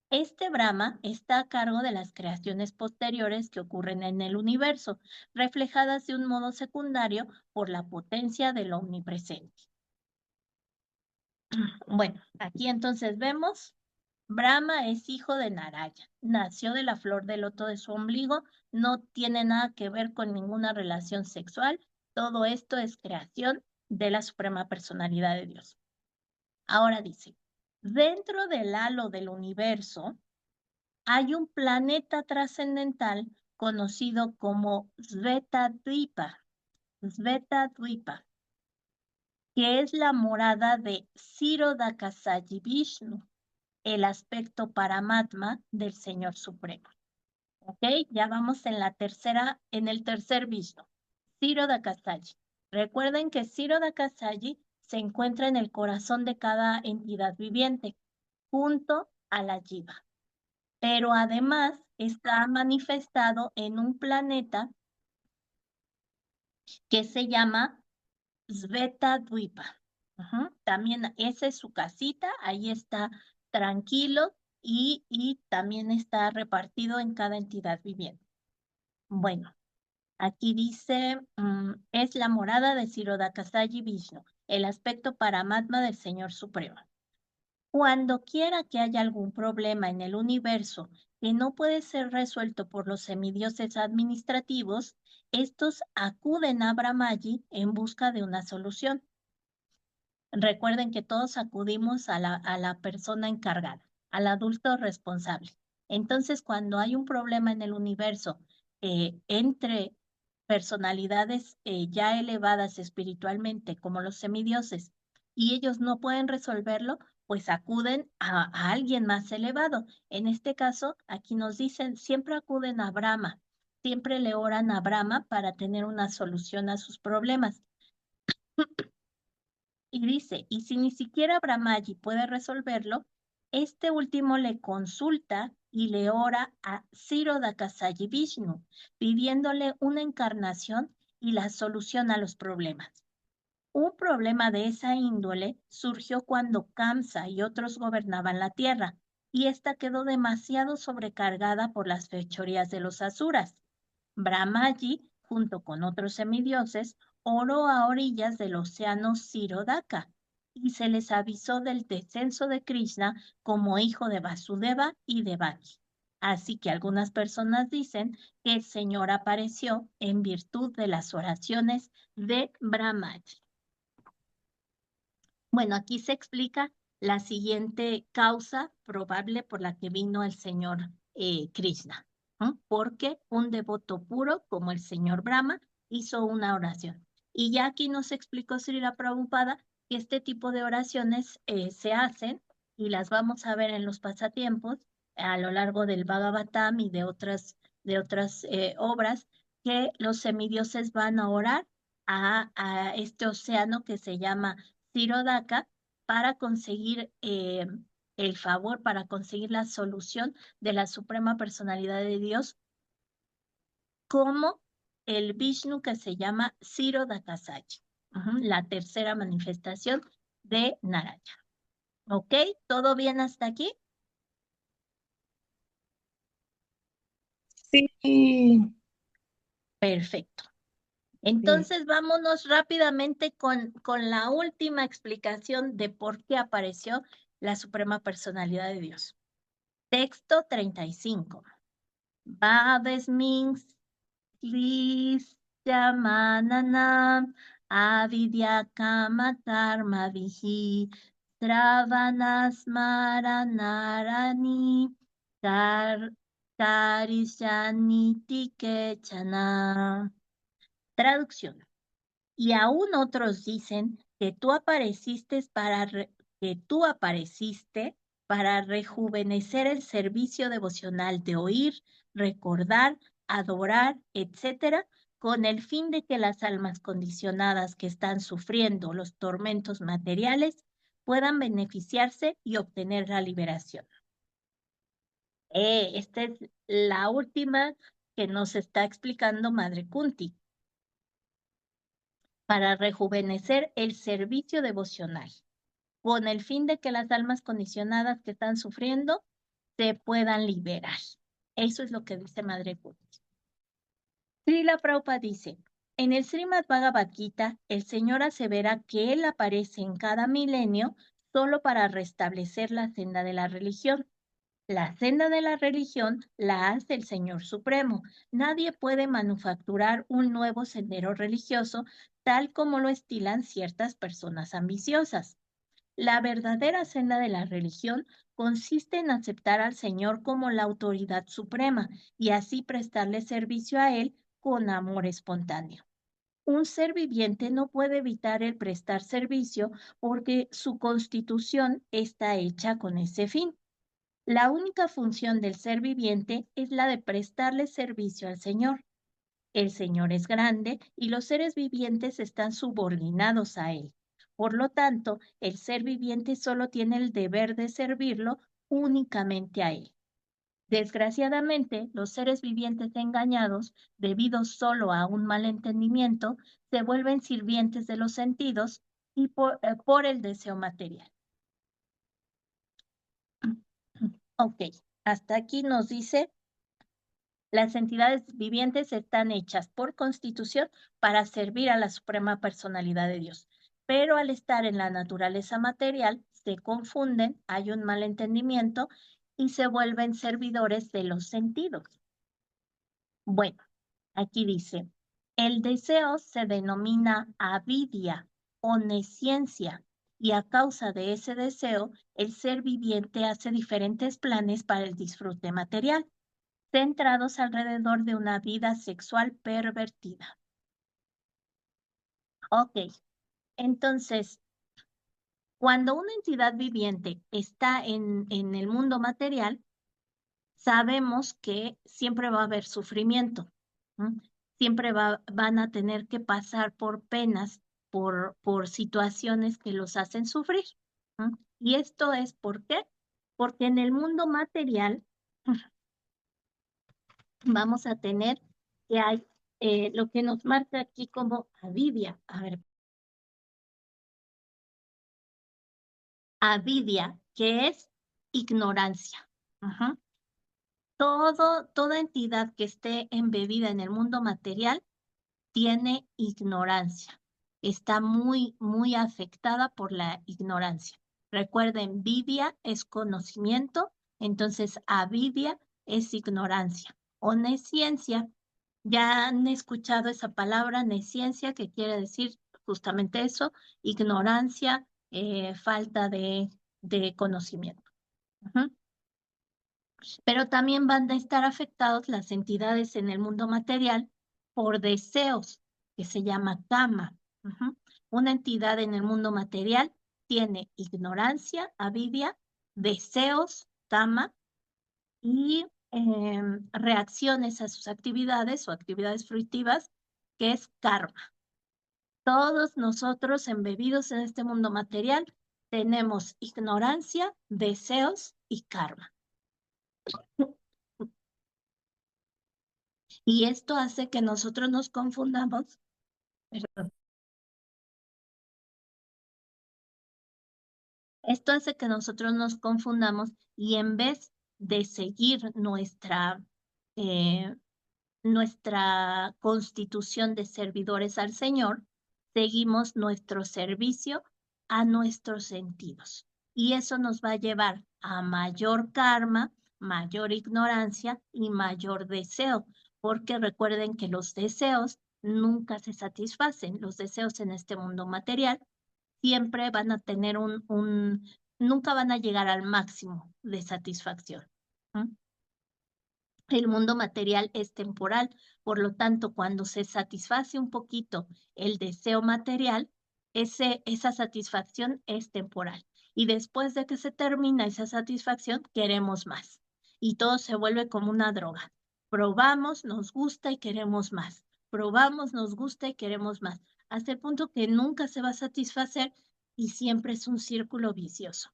Este Brahma está a cargo de las creaciones posteriores que ocurren en el universo, reflejadas de un modo secundario por la potencia del omnipresente. Bueno, aquí entonces vemos, Brahma es hijo de Naraya, nació de la flor de loto de su ombligo, no tiene nada que ver con ninguna relación sexual, todo esto es creación de la suprema personalidad de Dios. Ahora dice, dentro del halo del universo hay un planeta trascendental conocido como Svetadvipa, que es la morada de Ksirodakasayi Vishnu, el aspecto Paramatma del Señor Supremo. ¿Ok? Ya vamos en el tercer Vishnu, Ksirodakasayi. Recuerden que Ksirodakasayi se encuentra en el corazón de cada entidad viviente, junto a la Jiva. Pero además está manifestado en un planeta que se llama Svetadvipa. También esa es su casita, ahí está tranquilo y también está repartido en cada entidad viviente. Bueno, aquí dice, es la morada de Ksirodakasayi Vishnu, el aspecto Paramatma del Señor Supremo. Cuando quiera que haya algún problema en el universo que no puede ser resuelto por los semidioses administrativos, estos acuden a Brahmaji en busca de una solución. Recuerden que todos acudimos a la persona encargada, al adulto responsable. Entonces, cuando hay un problema en el universo entre personalidades ya elevadas espiritualmente, como los semidioses, y ellos no pueden resolverlo, pues acuden a alguien más elevado. En este caso, aquí nos dicen, siempre acuden a Brahma, siempre le oran a Brahma para tener una solución a sus problemas. Y dice, y si ni siquiera Brahmaji puede resolverlo, este último le consulta y le ora a Ksirodakasayi Vishnu, pidiéndole una encarnación y la solución a los problemas. Un problema de esa índole surgió cuando Kamsa y otros gobernaban la tierra, y ésta quedó demasiado sobrecargada por las fechorías de los asuras. Brahmaji, junto con otros semidioses, oró a orillas del océano Ksirodaka y se les avisó del descenso de Krishna como hijo de Vasudeva y Devaki. Así que algunas personas dicen que el Señor apareció en virtud de las oraciones de Brahmaji. Bueno, aquí se explica la siguiente causa probable por la que vino el señor Krishna. Porque un devoto puro como el señor Brahma hizo una oración. Y ya aquí nos explicó Srila Prabhupada que este tipo de oraciones se hacen y las vamos a ver en los pasatiempos a lo largo del Bhagavatam y de otras obras, que los semidioses van a orar a este océano que se llama Tsirodaka para conseguir el favor, para conseguir la solución de la Suprema Personalidad de Dios, como el Vishnu que se llama Tsirodakasaji, la tercera manifestación de Narayana. ¿Ok? ¿Todo bien hasta aquí? Sí. Perfecto. Bien. Entonces, vámonos rápidamente con la última explicación de por qué apareció la Suprema Personalidad de Dios. Texto 35. Bhavesmins Klishyamananam avidya kama karma vihi sravanasmaranarani karisyaniti kechana. Traducción. Y aún otros dicen que tú apareciste para rejuvenecer el servicio devocional de oír, recordar, adorar, etcétera, con el fin de que las almas condicionadas que están sufriendo los tormentos materiales puedan beneficiarse y obtener la liberación. Esta es la última que nos está explicando Madre Kunti. Para rejuvenecer el servicio devocional, con el fin de que las almas condicionadas que están sufriendo se puedan liberar. Eso es lo que dice Madre Kunti. Srila Prabhupada dice, en el Srimad Bhagavad Gita, el Señor asevera que Él aparece en cada milenio solo para restablecer la senda de la religión. La senda de la religión la hace el Señor Supremo. Nadie puede manufacturar un nuevo sendero religioso tal como lo estilan ciertas personas ambiciosas. La verdadera senda de la religión consiste en aceptar al Señor como la autoridad suprema y así prestarle servicio a Él con amor espontáneo. Un ser viviente no puede evitar el prestar servicio porque su constitución está hecha con ese fin. La única función del ser viviente es la de prestarle servicio al Señor. El Señor es grande y los seres vivientes están subordinados a Él. Por lo tanto, el ser viviente solo tiene el deber de servirlo únicamente a Él. Desgraciadamente, los seres vivientes engañados, debido solo a un mal entendimiento, se vuelven sirvientes de los sentidos y por el deseo material. Ok, hasta aquí nos dice, las entidades vivientes están hechas por constitución para servir a la Suprema Personalidad de Dios, pero al estar en la naturaleza material se confunden, hay un malentendimiento y se vuelven servidores de los sentidos. Bueno, aquí dice, el deseo se denomina avidia o nesciencia y a causa de ese deseo, el ser viviente hace diferentes planes para el disfrute material, centrados alrededor de una vida sexual pervertida. Ok, entonces, cuando una entidad viviente está en el mundo material, sabemos que siempre va a haber sufrimiento. Siempre van a tener que pasar por penas, por situaciones que los hacen sufrir. Y esto es ¿por qué? Porque en el mundo material vamos a tener que hay lo que nos marca aquí como avidia. A ver, avidia, que es ignorancia. Toda entidad que esté embebida en el mundo material tiene ignorancia. Está muy, muy afectada por la ignorancia. Recuerden, vidia es conocimiento, entonces avidia es ignorancia. O nesciencia, ya han escuchado esa palabra nesciencia, que quiere decir justamente eso, ignorancia, falta de de conocimiento. Ujú. Pero también van a estar afectados las entidades en el mundo material por deseos, que se llama kama. Ujú. Una entidad en el mundo material tiene ignorancia, avidia, deseos, kama, y reacciones a sus actividades o actividades fruitivas, que es karma. Todos nosotros embebidos en este mundo material tenemos ignorancia, deseos y karma. Y esto hace que nosotros nos confundamos. Perdón. Esto hace que nosotros nos confundamos y en vez de seguir eh, nuestra constitución de servidores al Señor, seguimos nuestro servicio a nuestros sentidos. Y eso nos va a llevar a mayor karma, mayor ignorancia y mayor deseo, porque recuerden que los deseos nunca se satisfacen. Los deseos en este mundo material siempre van a tener nunca van a llegar al máximo de satisfacción. ¿Mm? El mundo material es temporal, por lo tanto, cuando se satisface un poquito el deseo material, esa satisfacción es temporal. Y después de que se termina esa satisfacción, queremos más. Y todo se vuelve como una droga. Probamos, nos gusta y queremos más. Probamos, nos gusta y queremos más. Hasta el punto que nunca se va a satisfacer y siempre es un círculo vicioso.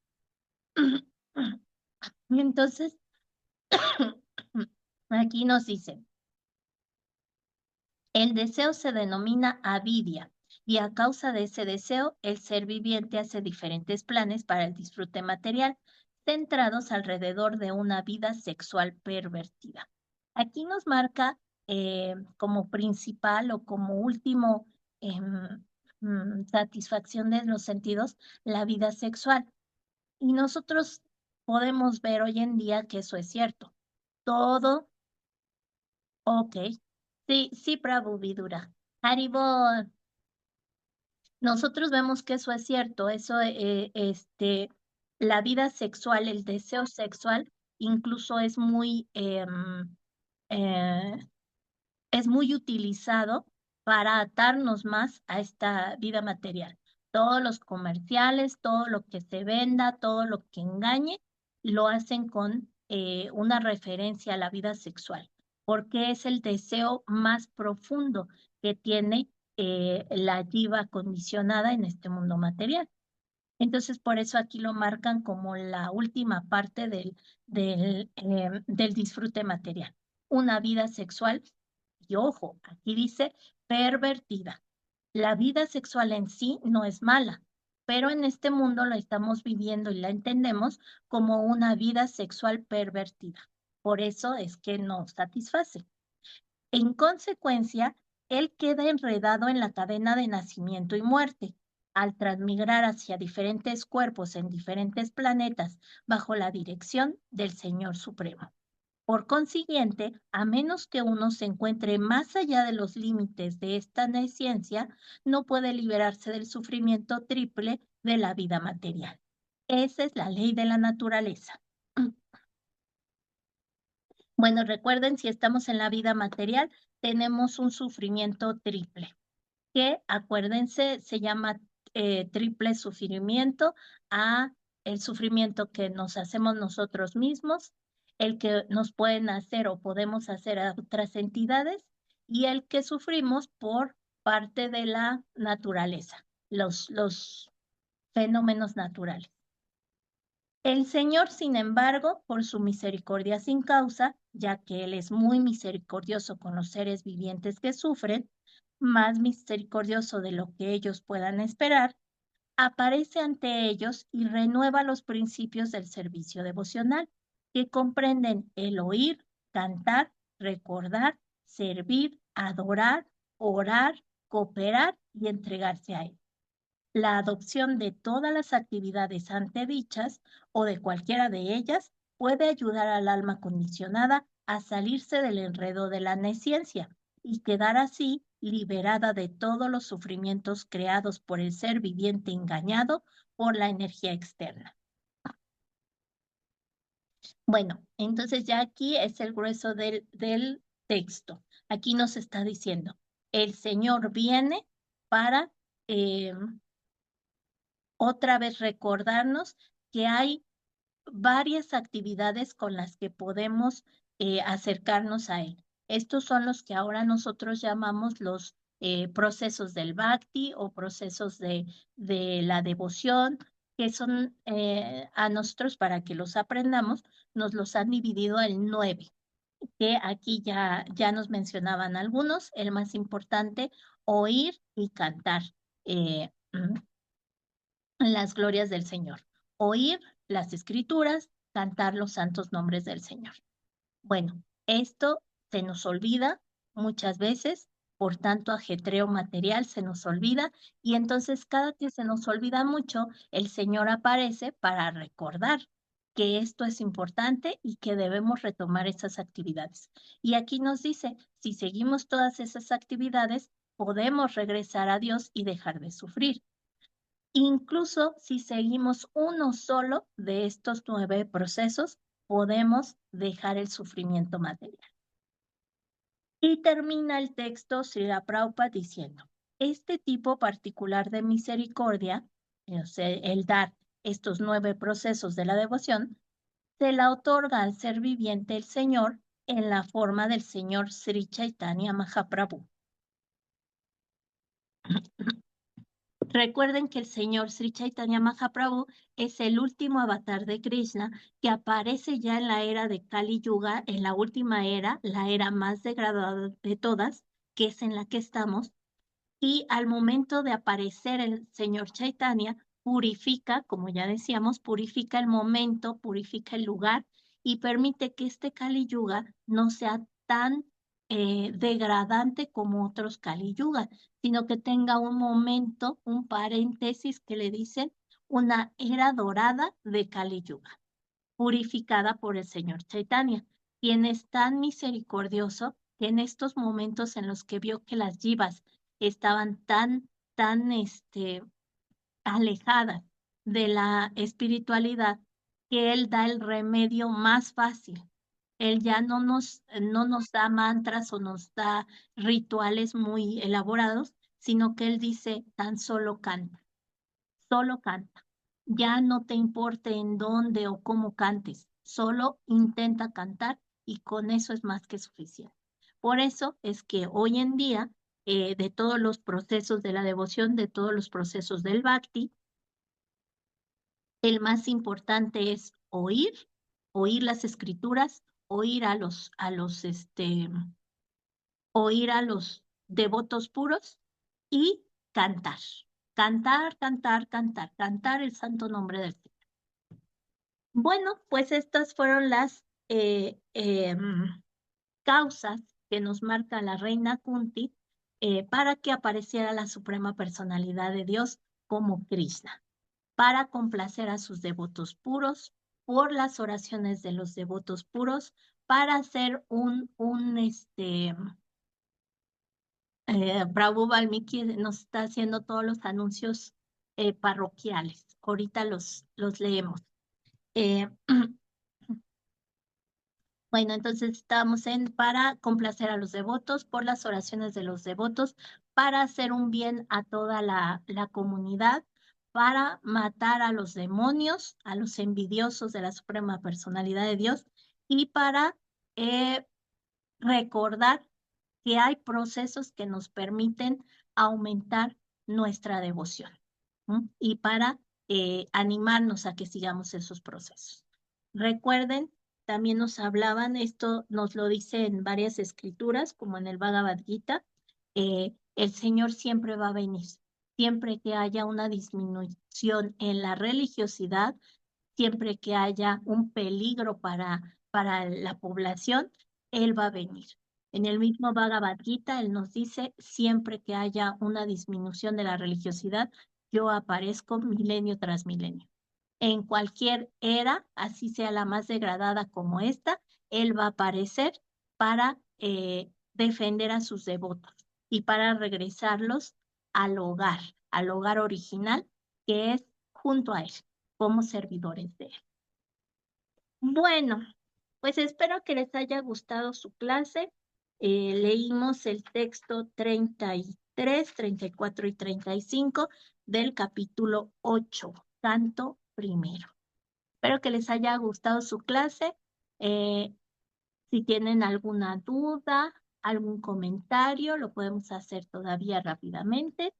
Y entonces, aquí nos dice, el deseo se denomina avidia y a causa de ese deseo, el ser viviente hace diferentes planes para el disfrute material, centrados alrededor de una vida sexual pervertida. Aquí nos marca como principal o como último satisfacción de los sentidos la vida sexual. Y nosotros podemos ver hoy en día que eso es cierto. Todo, ok. Sí, sí, Prabhu Vidura. Haribol. Nosotros vemos que eso es cierto, eso, la vida sexual, el deseo sexual, incluso eh, es muy utilizado para atarnos más a esta vida material. Todos los comerciales, todo lo que se venda, todo lo que engañe, lo hacen con una referencia a la vida sexual, porque es el deseo más profundo que tiene la jiva condicionada en este mundo material. Entonces, por eso aquí lo marcan como la última parte del disfrute material. Una vida sexual, y ojo, aquí dice pervertida. La vida sexual en sí no es mala, pero en este mundo la estamos viviendo y la entendemos como una vida sexual pervertida. Por eso es que no satisface. En consecuencia, él queda enredado en la cadena de nacimiento y muerte. Al transmigrar hacia diferentes cuerpos en diferentes planetas bajo la dirección del Señor Supremo. Por consiguiente, a menos que uno se encuentre más allá de los límites de esta nesciencia, no puede liberarse del sufrimiento triple de la vida material. Esa es la ley de la naturaleza. Bueno, recuerden, si estamos en la vida material, tenemos un sufrimiento triple, que acuérdense, se llama triple sufrimiento a el sufrimiento que nos hacemos nosotros mismos, el que nos pueden hacer o podemos hacer a otras entidades y el que sufrimos por parte de la naturaleza, los fenómenos naturales. El Señor, sin embargo, por su misericordia sin causa, ya que Él es muy misericordioso con los seres vivientes que sufren, más misericordioso de lo que ellos puedan esperar, aparece ante ellos y renueva los principios del servicio devocional, que comprenden el oír, cantar, recordar, servir, adorar, orar, cooperar y entregarse a Él. La adopción de todas las actividades antedichas o de cualquiera de ellas puede ayudar al alma condicionada a salirse del enredo de la nesciencia y quedar así liberada de todos los sufrimientos creados por el ser viviente engañado por la energía externa. Bueno, entonces ya aquí es el grueso del texto. Aquí nos está diciendo, el Señor viene para otra vez recordarnos que hay varias actividades con las que podemos acercarnos a Él. Estos son los que ahora nosotros llamamos los procesos del Bhakti o procesos de la devoción, que son a nosotros, para que los aprendamos, nos los han dividido en 9, que aquí ya nos mencionaban algunos. El más importante, oír y cantar las glorias del Señor, oír las escrituras, cantar los santos nombres del Señor. Bueno, esto se nos olvida muchas veces, por tanto ajetreo material se nos olvida, y entonces cada que se nos olvida mucho, el Señor aparece para recordar que esto es importante y que debemos retomar esas actividades. Y aquí nos dice, si seguimos todas esas actividades, podemos regresar a Dios y dejar de sufrir. Incluso si seguimos uno solo de estos 9 procesos, podemos dejar el sufrimiento material. Y termina el texto Srila Prabhupada diciendo, este tipo particular de misericordia, o sea, el dar estos 9 procesos de la devoción, se la otorga al ser viviente el Señor en la forma del Señor Sri Chaitanya Mahaprabhu. Recuerden que el Señor Sri Chaitanya Mahaprabhu es el último avatar de Krishna que aparece ya en la era de Kali Yuga, en la última era, la era más degradada de todas, que es en la que estamos, y al momento de aparecer el Señor Chaitanya, purifica, como ya decíamos, purifica el momento, purifica el lugar y permite que este Kali Yuga no sea tan degradante como otros Kali Yuga, sino que tenga un momento, un paréntesis que le dicen una era dorada de Kali Yuga, purificada por el Señor Chaitanya, quien es tan misericordioso que en estos momentos en los que vio que las jivas estaban tan alejadas de la espiritualidad, que Él da el remedio más fácil. Él ya no nos da mantras o nos da rituales muy elaborados, sino que Él dice, tan solo canta, solo canta. Ya no te importe en dónde o cómo cantes, solo intenta cantar y con eso es más que suficiente. Por eso es que hoy en día, de todos los procesos de la devoción, de todos los procesos del Bhakti, el más importante es oír las escrituras, oír a los devotos puros y cantar. Cantar, cantar, cantar, cantar el santo nombre del Señor. Bueno, pues estas fueron las causas que nos marca la reina Kunti para que apareciera la Suprema Personalidad de Dios como Krishna, para complacer a sus devotos puros, por las oraciones de los devotos puros, para hacer Prabhu Valmiki nos está haciendo todos los anuncios parroquiales. Ahorita los leemos. Bueno, entonces estamos para complacer a los devotos, por las oraciones de los devotos, para hacer un bien a toda la comunidad, para matar a los demonios, a los envidiosos de la Suprema Personalidad de Dios, y para recordar que hay procesos que nos permiten aumentar nuestra devoción, y para animarnos a que sigamos esos procesos. Recuerden, también nos hablaban, esto nos lo dice en varias escrituras, como en el Bhagavad Gita, el Señor siempre va a venir. Siempre que haya una disminución en la religiosidad, siempre que haya un peligro para la población, Él va a venir. En el mismo Bhagavad Gita, Él nos dice, siempre que haya una disminución de la religiosidad, yo aparezco milenio tras milenio. En cualquier era, así sea la más degradada como esta, Él va a aparecer para defender a sus devotos y para regresarlos al hogar original, que es junto a Él, como servidores de Él. Bueno, pues espero que les haya gustado su clase. Leímos el texto 33, 34 y 35 del capítulo 8, canto primero. Espero que les haya gustado su clase. Si tienen alguna duda, algún comentario, lo podemos hacer todavía rápidamente.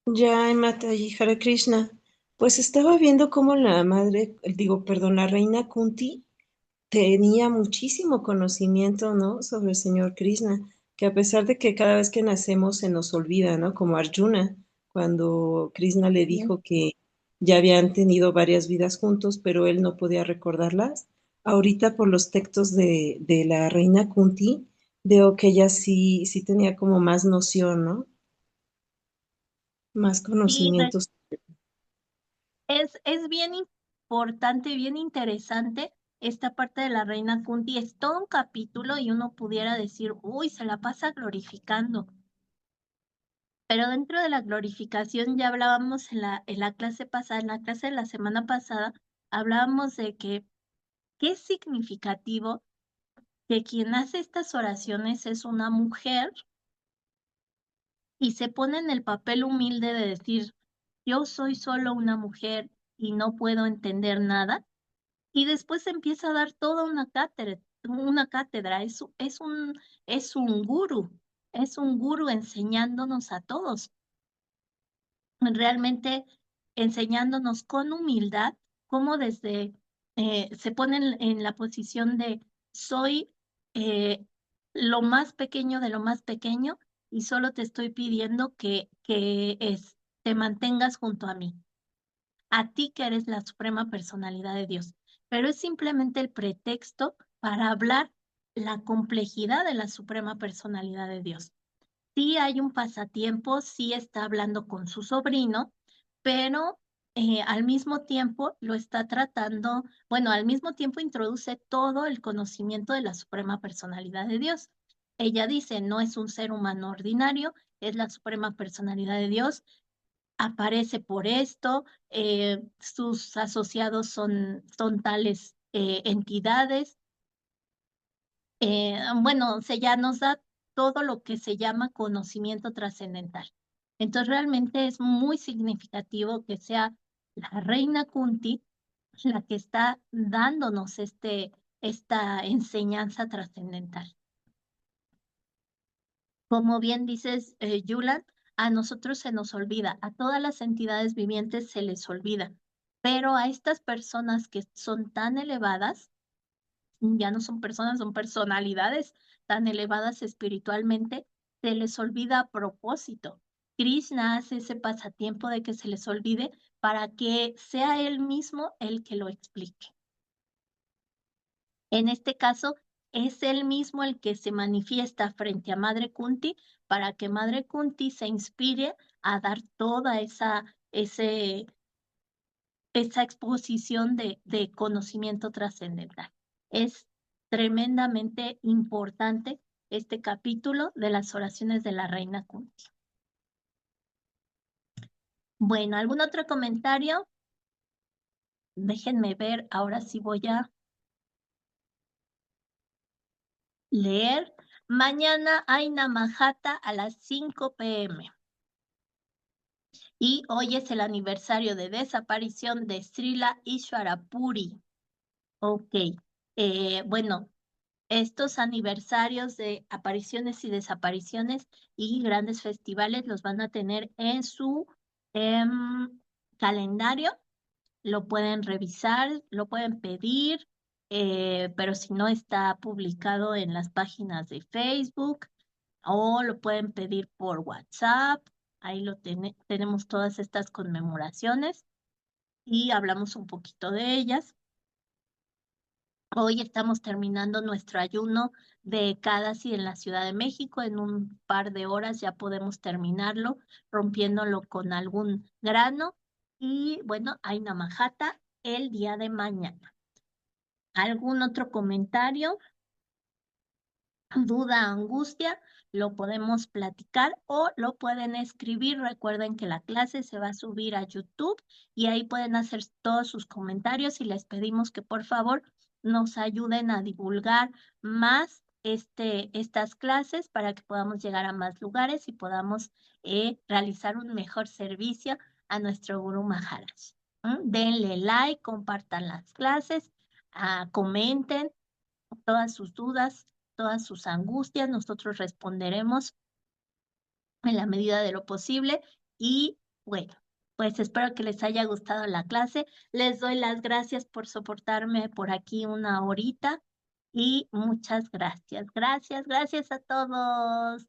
Ya, Mataji Hare Krishna. Pues estaba viendo cómo la madre, perdón, la reina Kunti tenía muchísimo conocimiento, ¿no? Sobre el señor Krishna, que a pesar de que cada vez que nacemos se nos olvida, ¿no? Como Arjuna, cuando Krishna le dijo que ya habían tenido varias vidas juntos, pero él no podía recordarlas. Ahorita por los textos de la reina Kunti, veo que ella sí tenía como más noción, ¿no? Más Sí, conocimientos. es bien importante, bien interesante esta parte de la reina Kunti. Es todo un capítulo y uno pudiera decir, uy, se la pasa glorificando. Pero dentro de la glorificación ya hablábamos en la clase pasada, en la clase de la semana pasada, hablábamos de que qué es significativo que quien hace estas oraciones es una mujer y se pone en el papel humilde de decir, yo soy solo una mujer y no puedo entender nada. Y después empieza a dar toda una cátedra, es es un gurú enseñándonos a todos, realmente enseñándonos con humildad cómo se pone en la posición de soy eh, lo más pequeño de lo más pequeño y solo te estoy pidiendo que te mantengas junto a mí, a ti que eres la suprema personalidad de Dios. Pero es simplemente el pretexto para hablar la complejidad de la suprema personalidad de Dios. Sí hay un pasatiempo, sí está hablando con su sobrino, pero al mismo tiempo lo está tratando, bueno, al mismo tiempo introduce todo el conocimiento de la suprema personalidad de Dios. Ella dice, no es un ser humano ordinario, es la suprema personalidad de Dios, aparece por esto, sus asociados son tales entidades. Bueno, ya nos da todo lo que se llama conocimiento trascendental. Entonces, realmente es muy significativo que sea la reina Kunti la que está dándonos esta enseñanza trascendental. Como bien dices, Yulan, a nosotros se nos olvida, a todas las entidades vivientes se les olvida, pero a estas personas que son tan elevadas, ya no son personas, son personalidades tan elevadas espiritualmente, se les olvida a propósito. Krishna hace ese pasatiempo de que se les olvide para que sea él mismo el que lo explique. En este caso, es él mismo el que se manifiesta frente a Madre Kunti para que Madre Kunti se inspire a dar toda esa exposición de conocimiento trascendental. Es tremendamente importante este capítulo de las oraciones de la Reina Kunti. Bueno, ¿algún otro comentario? Déjenme ver, ahora sí voy a leer. Mañana hay Namahata a las 5 p.m. Y hoy es el aniversario de desaparición de Srila Ishwarapuri. Ok, bueno, estos aniversarios de apariciones y desapariciones y grandes festivales los van a tener en su calendario. Lo pueden revisar, lo pueden pedir, pero si no está publicado en las páginas de Facebook o lo pueden pedir por WhatsApp. Ahí tenemos todas estas conmemoraciones y hablamos un poquito de ellas. Hoy estamos terminando nuestro ayuno de Ekadasi en la Ciudad de México. En un par de horas ya podemos terminarlo, rompiéndolo con algún grano. Y bueno, hay Namahata el día de mañana. ¿Algún otro comentario? duda, angustia, lo podemos platicar o lo pueden escribir. Recuerden que la clase se va a subir a YouTube y ahí pueden hacer todos sus comentarios y les pedimos que por favor nos ayuden a divulgar más estas clases para que podamos llegar a más lugares y podamos realizar un mejor servicio a nuestro Guru Maharaj. Denle like, compartan las clases, comenten todas sus dudas, todas sus angustias, nosotros responderemos en la medida de lo posible y bueno, pues espero que les haya gustado la clase. Les doy las gracias por soportarme por aquí una horita y muchas gracias. Gracias a todos.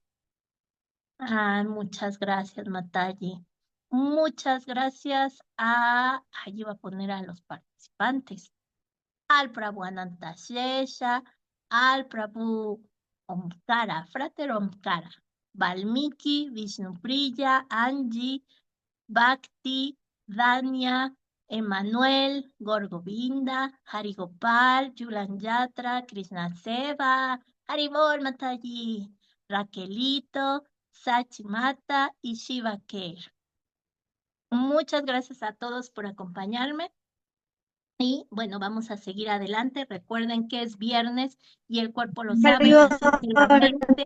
Muchas gracias, Mataji. Muchas gracias ahí iba a poner a los participantes. Al Prabhu Anantashesha, al Prabhu Omkara, Frater Omkara, Valmiki, Vishnupriya, Angie, Bhakti, Dania, Emanuel, Gorgovinda, Harigopal, Yulan Yatra, Krishna Seva, Haribol Mataji, Raquelito, Sachimata y Shiva Keir. Muchas gracias a todos por acompañarme. Y bueno, vamos a seguir adelante. Recuerden que es viernes y el cuerpo lo sabe, así que la mente,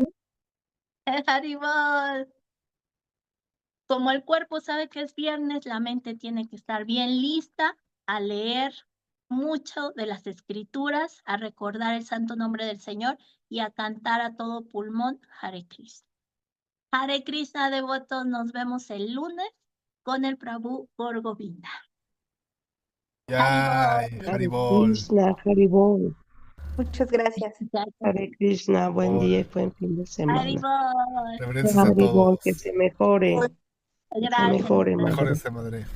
Haribol. Como el cuerpo sabe que es viernes, la mente tiene que estar bien lista a leer mucho de las escrituras, a recordar el santo nombre del Señor y a cantar a todo pulmón Hare Krishna. Hare Krishna, devotos, nos vemos el lunes con el Prabhu Gorgovinda. Yay, Hare Haribol. Krishna, Haribol. Muchas gracias. Hare Krishna, buen Haribol. día y buen fin de semana. Haribol. Reverencias a Haribol, todos. que se mejore. Que se Gracias. mejore, madre. Mejores, madre.